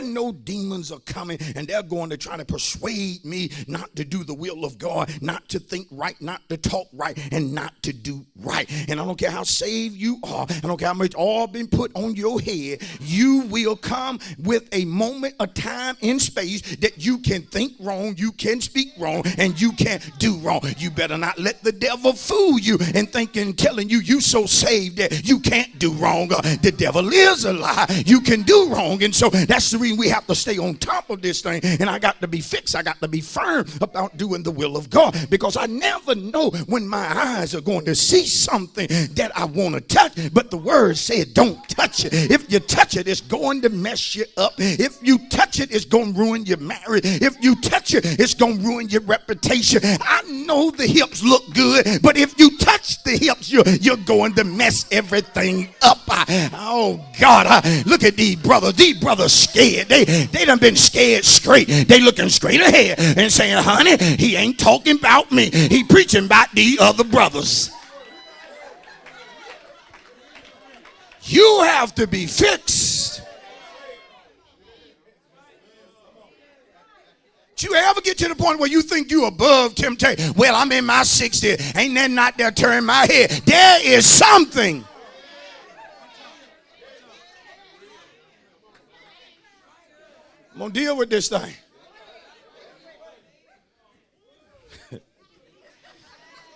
I know demons are coming and they're going to try to persuade me not to do the will of God, not to think right, not to talk right, and not to do right. And I don't care how saved you are, I don't care how much all been put on your head, you will come with a moment, a time in space that you can think wrong, you can speak wrong, and you can't do wrong. You better not let the devil fool you and thinking, telling you so saved that you can't do wrong. The devil is a lie. You can do wrong. And so that's the reason we have to stay on top of this thing. And I got to be fixed. I got to be firm about doing the will of God, because I never know when my eyes are going to see something that I want to touch. But the word said, don't touch it. If you touch it, it's going to mess you up. If you touch it, it's going to ruin your marriage. If you touch it, it's going to ruin your reputation. I know the hips look good, but if you touch the hips, you're going to mess everything up. Oh God, look at these brothers. These brothers scared. They done been scared straight. They looking straight ahead and saying, honey, he ain't talking about me. He preaching about these other brothers. You have to be fixed. You ever get to the point where you think you above temptation? Well, I'm in my 60s. Ain't that not there turn my head? There is something. I'm going to deal with this thing.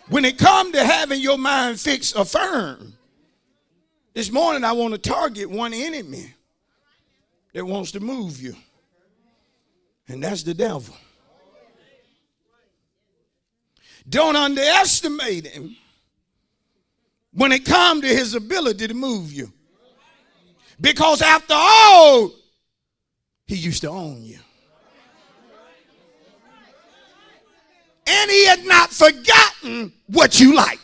When it comes to having your mind fixed or firm, this morning I want to target one enemy that wants to move you. And that's the devil. Don't underestimate him when it comes to his ability to move you. Because after all, he used to own you. And he had not forgotten what you like.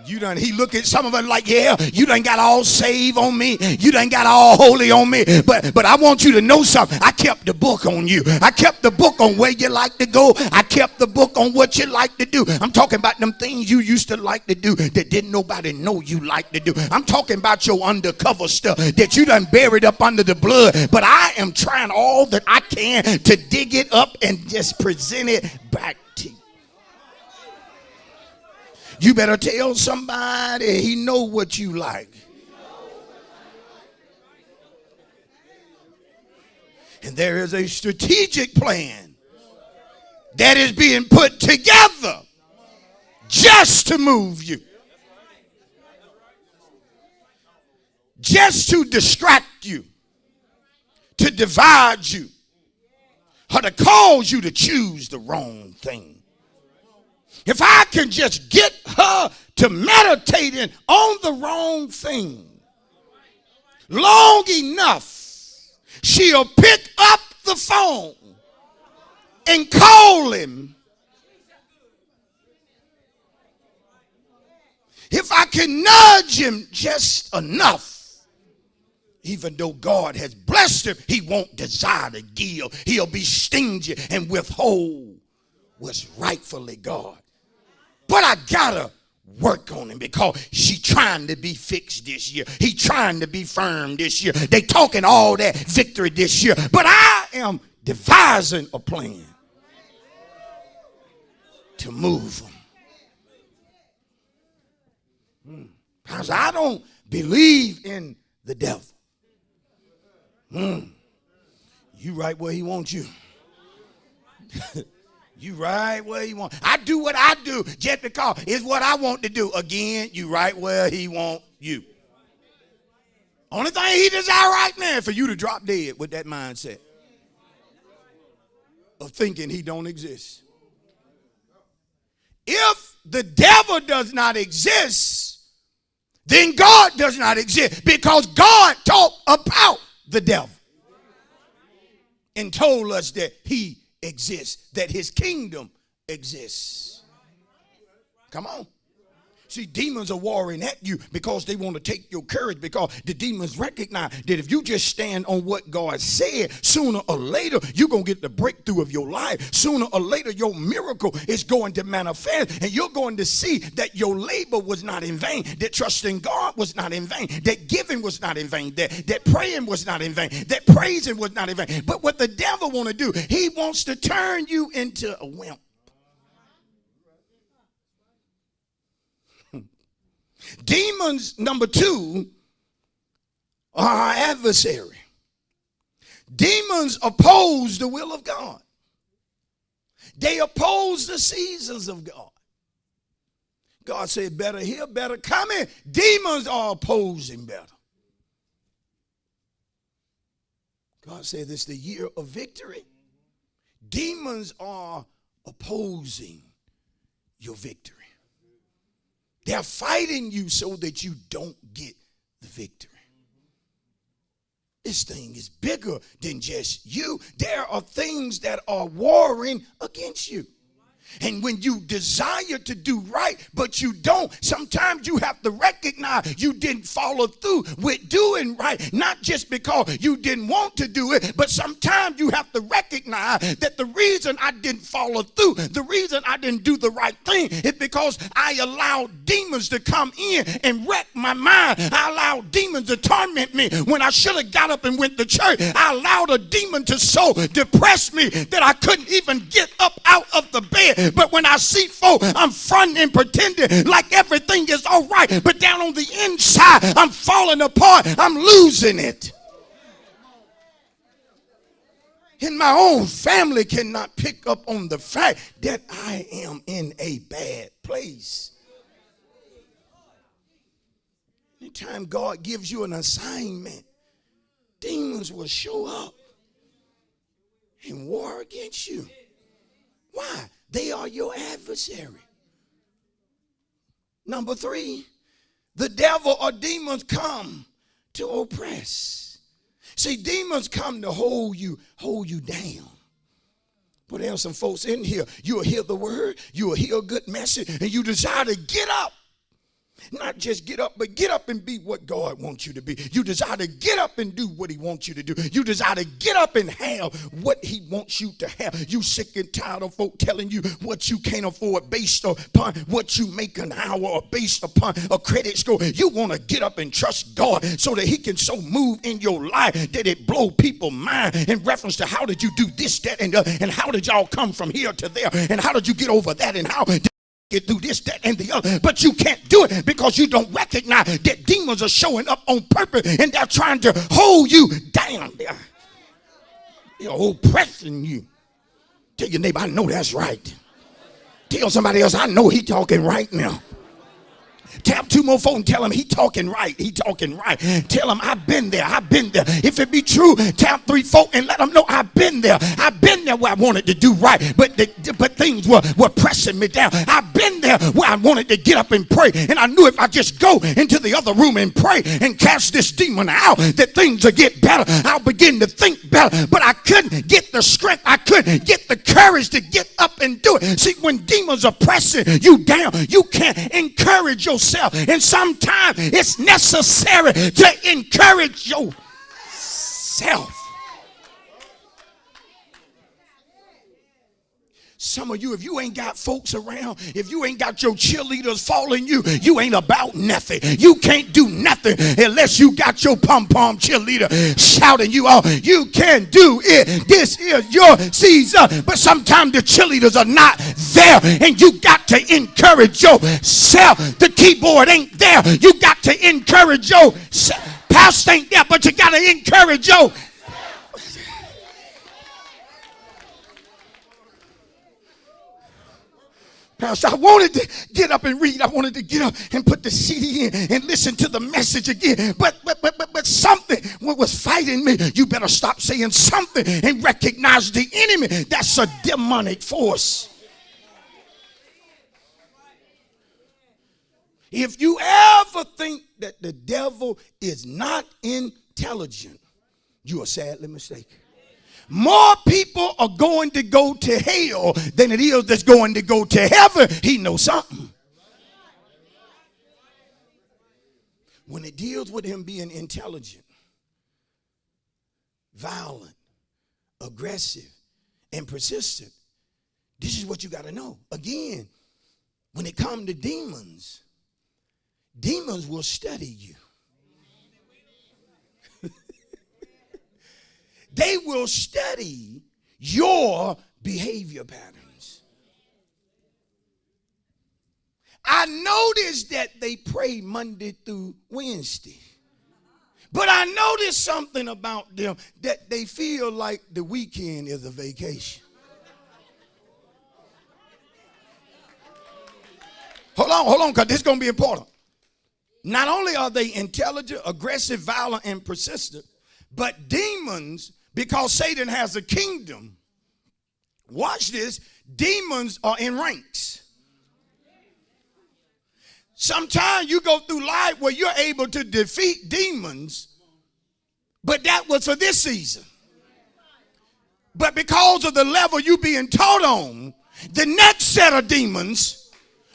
He look at some of us like, yeah, you done got all saved on me. You done got all holy on me. But I want you to know something. I kept the book on you. I kept the book on where you like to go. I kept the book on what you like to do. I'm talking about them things you used to like to do that didn't nobody know you like to do. I'm talking about your undercover stuff that you done buried up under the blood. But I am trying all that I can to dig it up and just present it back to you. You better tell somebody he know what you like. And there is a strategic plan that is being put together just to move you. Just to distract you. To divide you. Or to cause you to choose the wrong thing. If I can just get her to meditating on the wrong thing long enough, she'll pick up the phone and call him. If I can nudge him just enough, even though God has blessed him, he won't desire to give. He'll be stingy and withhold what's rightfully God. But I gotta work on him because she trying to be fixed this year. He trying to be firm this year. They talking all that victory this year. But I am devising a plan to move him. Because I don't believe in the devil. You right where he wants you. You right where he wants. I do what I do just because it's what I want to do. Again, you right where he want you. Only thing he desire right now is for you to drop dead with that mindset of thinking he don't exist. If the devil does not exist, then God does not exist, because God talked about the devil and told us that he exists, that his kingdom exists. Come on. See, demons are warring at you because they want to take your courage, because the demons recognize that if you just stand on what God said, sooner or later, you're going to get the breakthrough of your life. Sooner or later, your miracle is going to manifest, and you're going to see that your labor was not in vain, that trusting God was not in vain, that giving was not in vain, that praying was not in vain, that praising was not in vain. But what the devil want to do, he wants to turn you into a wimp. Demons, number two, are our adversary. Demons oppose the will of God. They oppose the seasons of God. God said, better here, better coming. Demons are opposing better. God said, this is the year of victory. Demons are opposing your victory. They're fighting you so that you don't get the victory. This thing is bigger than just you. There are things that are warring against you. And when you desire to do right, but you don't, sometimes you have to recognize you didn't follow through with doing right. Not just because you didn't want to do it, but sometimes you have to recognize that the reason I didn't follow through, the reason I didn't do the right thing is because I allowed demons to come in and wreck my mind. I allowed demons to torment me when I should have got up and went to church. I allowed a demon to so depress me that I couldn't even get up out of the bed. But when I see folk, I'm fronting and pretending like everything is all right. But down on the inside, I'm falling apart. I'm losing it. And my own family cannot pick up on the fact that I am in a bad place. Anytime God gives you an assignment, demons will show up and war against you. Why? They are your adversary. Number three, the devil or demons come to oppress. See, demons come to hold you down. But there are some folks in here, you'll hear the word, you'll hear a good message, and you desire to get up. Not just get up, but get up and be what God wants you to be. You desire to get up and do what he wants you to do. You desire to get up and have what he wants you to have. You sick and tired of folk telling you what you can't afford based upon what you make an hour or based upon a credit score. You want to get up and trust God so that he can so move in your life that it blow people's mind in reference to how did you do this, that, and how did y'all come from here to there, and how did you get over that, and how did get through this, that, and the other. But you can't do it because you don't recognize that demons are showing up on purpose and they're trying to hold you down. They're oppressing you. Tell your neighbor, I know that's right. Tell somebody else, I know he's talking right now. Tap two more folks and tell him he talking right. He talking right. Tell him I've been there. I've been there. If it be true, tap three folk and let them know I've been there. I've been there where I wanted to do right, but things were pressing me down. I've been there where I wanted to get up and pray, and I knew if I just go into the other room and pray and cast this demon out, that things will get better. I'll begin to think better, but I couldn't get the strength. I couldn't get the courage to get up and do it. See, when demons are pressing you down, you can't encourage yourself. And sometimes it's necessary to encourage yourself. Some of you, if you ain't got folks around, if you ain't got your cheerleaders following you, you ain't about nothing. You can't do nothing unless you got your pom-pom cheerleader shouting you out. You can do it. This is your season. But sometimes the cheerleaders are not there, and you got to encourage yourself. The keyboard ain't there. You got to encourage yourself. Pastor ain't there, but you got to encourage yourself. Pastor, I wanted to get up and read. I wanted to get up and put the CD in and listen to the message again. But something was fighting me. You better stop saying something and recognize the enemy. That's a demonic force. If you ever think that the devil is not intelligent, you are sadly mistaken. More people are going to go to hell than it is that's going to go to heaven. He knows something. when it deals with him being intelligent, violent, aggressive, and persistent, this is what you got to know. Again, when it comes to demons, demons will study you. They will study your behavior patterns. I noticed that they pray Monday through Wednesday. But I noticed something about them, that they feel like the weekend is a vacation. Hold on, because this is going to be important. Not only are they intelligent, aggressive, violent, and persistent, but demons, because Satan has a kingdom, watch this, demons are in ranks. Sometimes you go through life where you're able to defeat demons, but that was for this season. But because of the level you being taught on, the next set of demons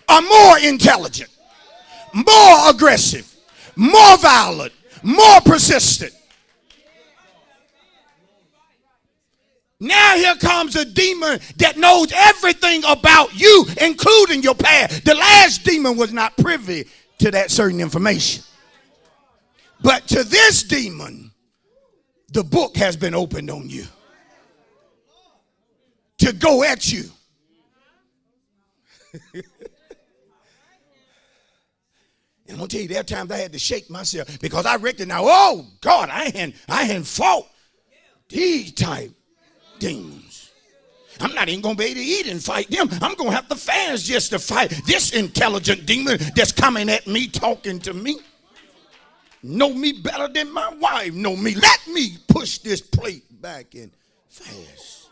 are more intelligent, more aggressive, more violent, more persistent. Now here comes a demon that knows everything about you, including your past. The last demon was not privy to that certain information. But to this demon, the book has been opened on you to go at you. And I'm going to tell you, there are times I had to shake myself because I recognize, oh, God, I hadn't fought these type demons. I'm not even going to be able to eat and fight them. I'm going to have to fast just to fight this intelligent demon that's coming at me, talking to me. Know me better than my wife know me. Let me push this plate back and fast.